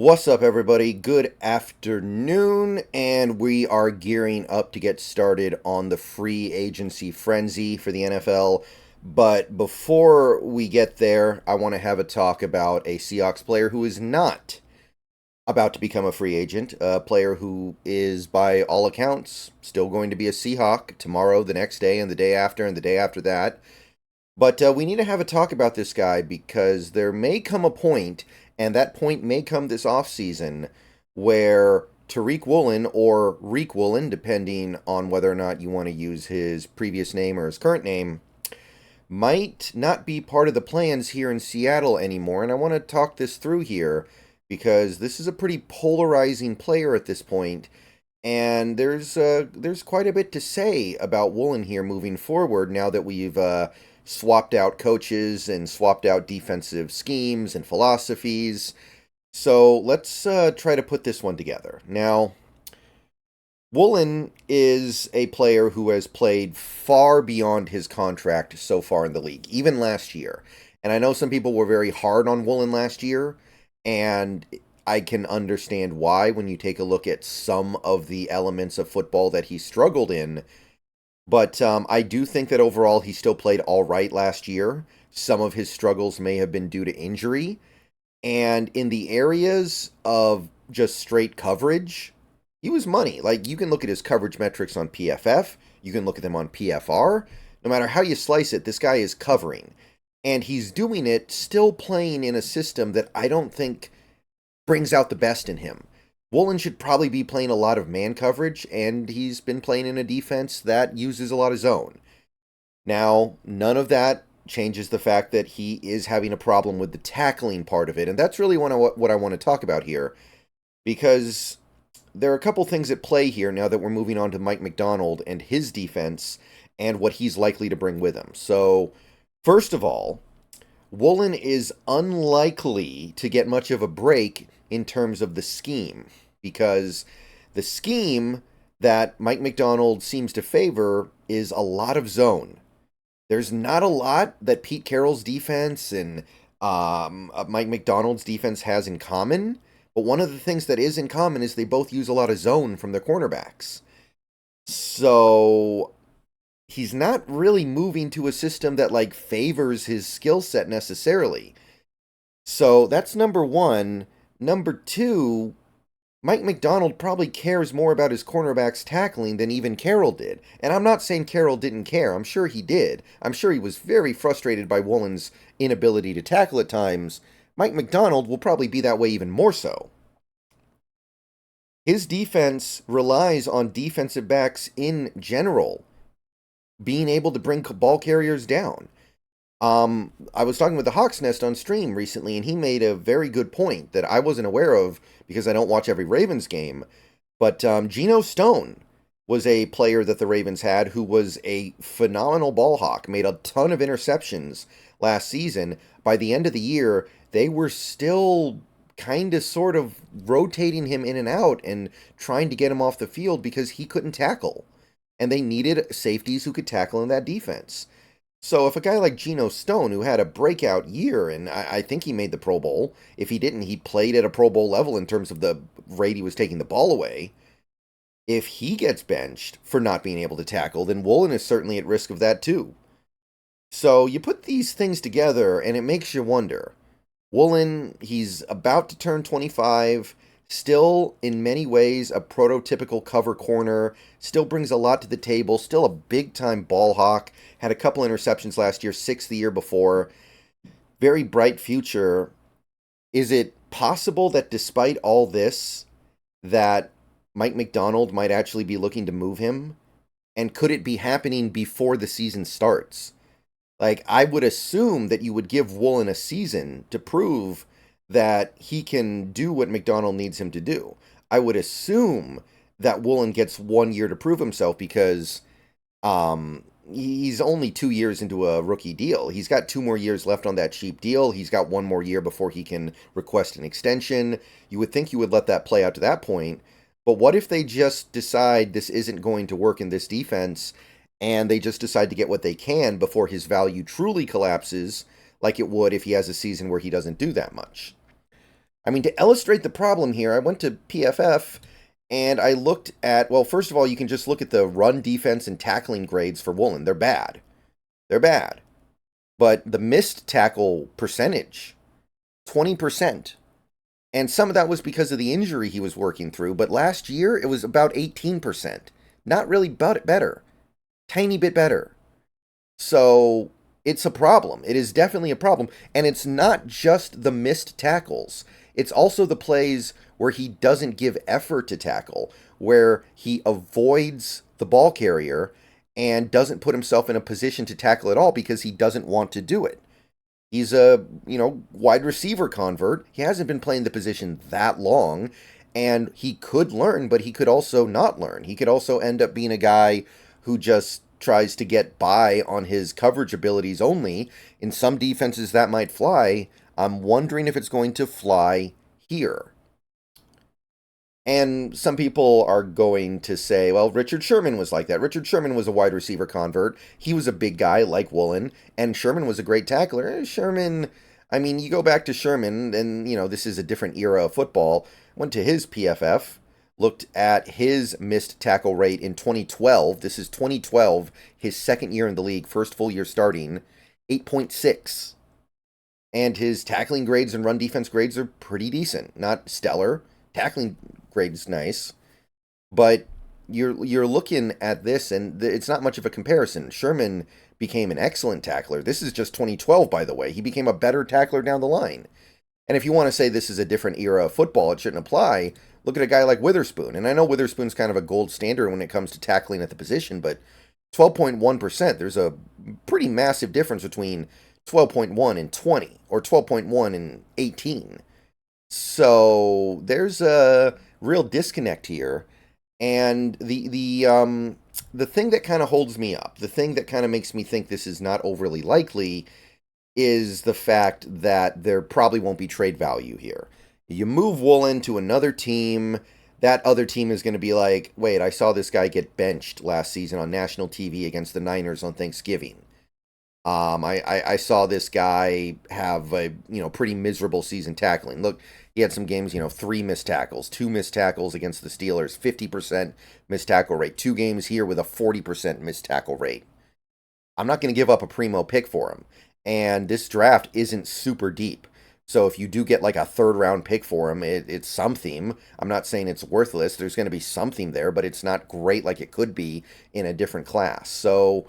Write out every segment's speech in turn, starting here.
What's up, everybody? Good afternoon, and we are gearing up to get started on the free agency frenzy for the NFL. But before we get there, I want to have a talk about a Seahawks player who is not about to become a free agent, a player who is, by all accounts, still going to be a Seahawk tomorrow, the next day, and the day after, and the day after that. But we need to have a talk about this guy because there may come a point, and that point may come this offseason, where Tariq Woolen, or Rico Woolen, depending on whether or not you want to use his previous name or his current name, might not be part of the plans here in Seattle anymore. And I want to talk this through here because this is a pretty polarizing player at this point, and there's quite a bit to say about Woolen here moving forward now that we've swapped out coaches and swapped out defensive schemes and philosophies. So let's try to put this one together. Now, Woolen is a player who has played far beyond his contract so far in the league, even last year. And I know some people were very hard on Woolen last year, and I can understand why when you take a look at some of the elements of football that he struggled in. But I do think that overall he still played all right last year. Some of his struggles may have been due to injury. And in the areas of just straight coverage, he was money. Like, you can look at his coverage metrics on PFF. You can look at them on PFR. No matter how you slice it, this guy is covering. And he's doing it still playing in a system that I don't think brings out the best in him. Woolen should probably be playing a lot of man coverage, and he's been playing in a defense that uses a lot of zone. Now, none of that changes the fact that he is having a problem with the tackling part of it, and that's really what I want to talk about here, because there are a couple things at play here now that we're moving on to Mike Macdonald and his defense and what he's likely to bring with him. So, first of all, Woolen is unlikely to get much of a break in terms of the scheme, because the scheme that Mike Macdonald seems to favor is a lot of zone. There's not a lot that Pete Carroll's defense and Mike Macdonald's defense has in common, but one of the things that is in common is they both use a lot of zone from their cornerbacks. So he's not really moving to a system that like favors his skill set necessarily. So that's number one. Number two, Mike Macdonald probably cares more about his cornerbacks tackling than even Carroll did. And I'm not saying Carroll didn't care. I'm sure he did. I'm sure he was very frustrated by Woolen's inability to tackle at times. Mike Macdonald will probably be that way even more so. His defense relies on defensive backs in general being able to bring ball carriers down. I was talking with the Hawks Nest on stream recently, and he made a very good point that I wasn't aware of because I don't watch every Ravens game. But Geno Stone was a player that the Ravens had who was a phenomenal ball hawk, made a ton of interceptions last season. By the end of the year, they were still kind of sort of rotating him in and out and trying to get him off the field because he couldn't tackle. And they needed safeties who could tackle in that defense. So if a guy like Geno Stone, who had a breakout year, and I think he made the Pro Bowl, if he didn't, he played at a Pro Bowl level in terms of the rate he was taking the ball away. If he gets benched for not being able to tackle, then Woolen is certainly at risk of that too. So you put these things together, and it makes you wonder. Woolen, he's about to turn 25, still in many ways a prototypical cover corner, still brings a lot to the table, still a big-time ball hawk, had a couple interceptions last year, 6 the year before. Very bright future. Is it possible that despite all this, that Mike Macdonald might actually be looking to move him? And could it be happening before the season starts? Like, I would assume that you would give Woolen a season to prove that he can do what Macdonald needs him to do. I would assume that Woolen gets 1 year to prove himself because he's only 2 years into a rookie deal. He's got 2 more years left on that cheap deal. He's got 1 more year before he can request an extension. You would think you would let that play out to that point. But what if they just decide this isn't going to work in this defense and they just decide to get what they can before his value truly collapses like it would if he has a season where he doesn't do that much? I mean, to illustrate the problem here, I went to PFF and I looked at, well, first of all, you can just look at the run defense and tackling grades for Woolen. They're bad. They're bad. But the missed tackle percentage, 20%. And some of that was because of the injury he was working through. But last year, it was about 18%. Not really better. Tiny bit better. So it's a problem. It is definitely a problem. And it's not just the missed tackles. It's also the plays where he doesn't give effort to tackle, where he avoids the ball carrier and doesn't put himself in a position to tackle at all because he doesn't want to do it. He's a, wide receiver convert. He hasn't been playing the position that long, and he could learn, but he could also not learn. He could also end up being a guy who just tries to get by on his coverage abilities only. In some defenses that might fly. I'm wondering if it's going to fly here. And some people are going to say, well, Richard Sherman was like that. Richard Sherman was a wide receiver convert. He was a big guy like Woolen, and Sherman was a great tackler. Sherman, I mean, you go back to Sherman, and, this is a different era of football. Went to his PFF, looked at his missed tackle rate in 2012. This is 2012, his second year in the league, first full year starting, 8.6. And his tackling grades and run defense grades are pretty decent. Not stellar. Tackling grade's nice. But you're looking at this, and it's not much of a comparison. Sherman became an excellent tackler. This is just 2012, by the way. He became a better tackler down the line. And if you want to say this is a different era of football, it shouldn't apply. Look at a guy like Witherspoon. And I know Witherspoon's kind of a gold standard when it comes to tackling at the position, but 12.1%, there's a pretty massive difference between 12.1 and 20, or 12.1 and 18. So there's a real disconnect here. And the thing that kind of holds me up, the thing that kind of makes me think this is not overly likely, is the fact that there probably won't be trade value here. You move Woolen to another team, that other team is going to be like, wait, I saw this guy get benched last season on national TV against the Niners on Thanksgiving. I saw this guy have a pretty miserable season tackling. Look, he had some games, 3 missed tackles, 2 missed tackles against the Steelers, 50% missed tackle rate. 2 games here with a 40% missed tackle rate. I'm not going to give up a primo pick for him. And this draft isn't super deep. So if you do get like a 3rd round pick for him, it's something. I'm not saying it's worthless. There's going to be something there, but it's not great like it could be in a different class. So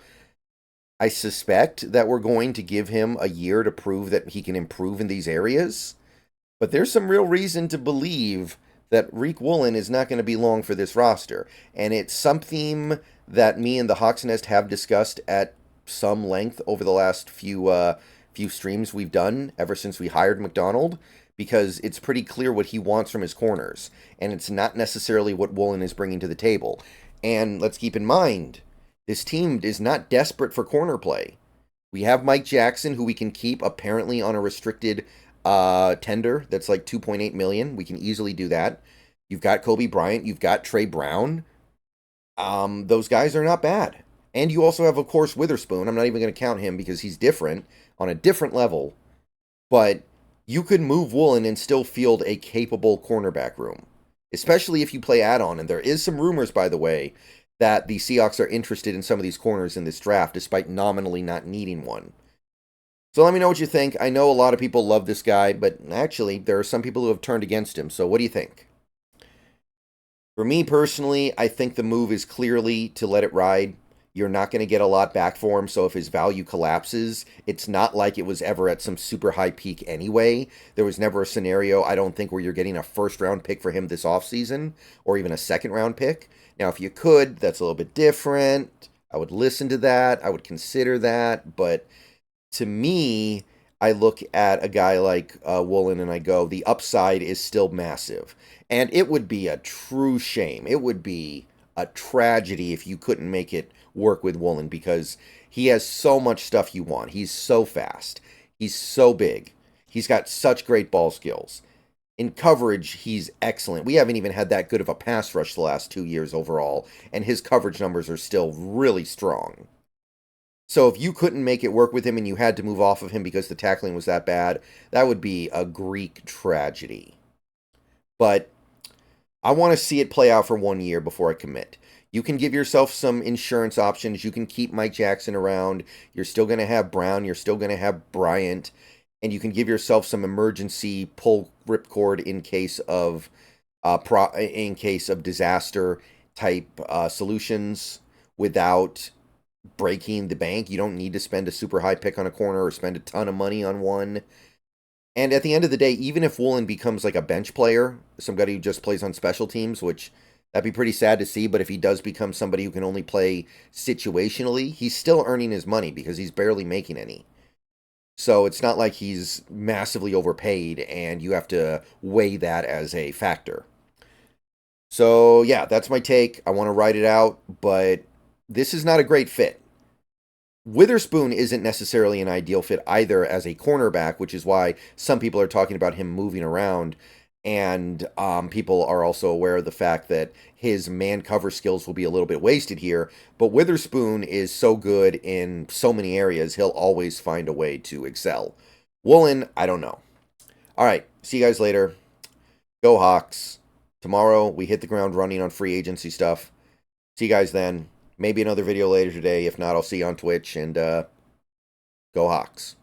I suspect that we're going to give him a year to prove that he can improve in these areas. But there's some real reason to believe that Tariq Woolen is not going to be long for this roster. And it's something that me and the Hawks Nest have discussed at some length over the last few streams we've done ever since we hired Macdonald, because it's pretty clear what he wants from his corners. And it's not necessarily what Woolen is bringing to the table. And let's keep in mind, this team is not desperate for corner play. We have Mike Jackson, who we can keep apparently on a restricted tender that's like $2.8 million. We can easily do that. You've got Kobe Bryant. You've got Trey Brown. Those guys are not bad. And you also have, of course, Witherspoon. I'm not even going to count him because he's different, on a different level. But you could move Woolen and still field a capable cornerback room, especially if you play add-on. And there is some rumors, by the way, that the Seahawks are interested in some of these corners in this draft, despite nominally not needing one. So let me know what you think. I know a lot of people love this guy, but actually, there are some people who have turned against him. So what do you think? For me personally, I think the move is clearly to let it ride. You're not going to get a lot back for him, so if his value collapses, it's not like it was ever at some super high peak anyway. There was never a scenario, I don't think, where you're getting a 1st-round pick for him this offseason, or even a 2nd-round pick. Now, if you could, that's a little bit different. I would listen to that. I would consider that. But to me, I look at a guy like Woolen and I go, the upside is still massive. And it would be a true shame. It would be a tragedy if you couldn't make it work with Woolen, because he has so much stuff you want. He's so fast. He's so big. He's got such great ball skills. In coverage, he's excellent. We haven't even had that good of a pass rush the last 2 years overall, and his coverage numbers are still really strong. So if you couldn't make it work with him and you had to move off of him because the tackling was that bad, that would be a Greek tragedy. but I want to see it play out for 1 year before I commit. You can give yourself some insurance options. You can keep Mike Jackson around. You're still going to have Brown. You're still going to have Bryant. And you can give yourself some emergency pull ripcord in case of disaster type solutions without breaking the bank. You don't need to spend a super high pick on a corner or spend a ton of money on one. And at the end of the day, even if Woolen becomes like a bench player, somebody who just plays on special teams, which that'd be pretty sad to see, but if he does become somebody who can only play situationally, he's still earning his money because he's barely making any. So it's not like he's massively overpaid and you have to weigh that as a factor. So yeah, that's my take. I want to write it out, but this is not a great fit. Witherspoon isn't necessarily an ideal fit either as a cornerback, which is why some people are talking about him moving around. And people are also aware of the fact that his man cover skills will be a little bit wasted here. But Witherspoon is so good in so many areas, he'll always find a way to excel. Woolen, I don't know. All right, see you guys later. Go Hawks. Tomorrow we hit the ground running on free agency stuff. See you guys then. Maybe another video later today. If not, I'll see you on Twitch. And go Hawks.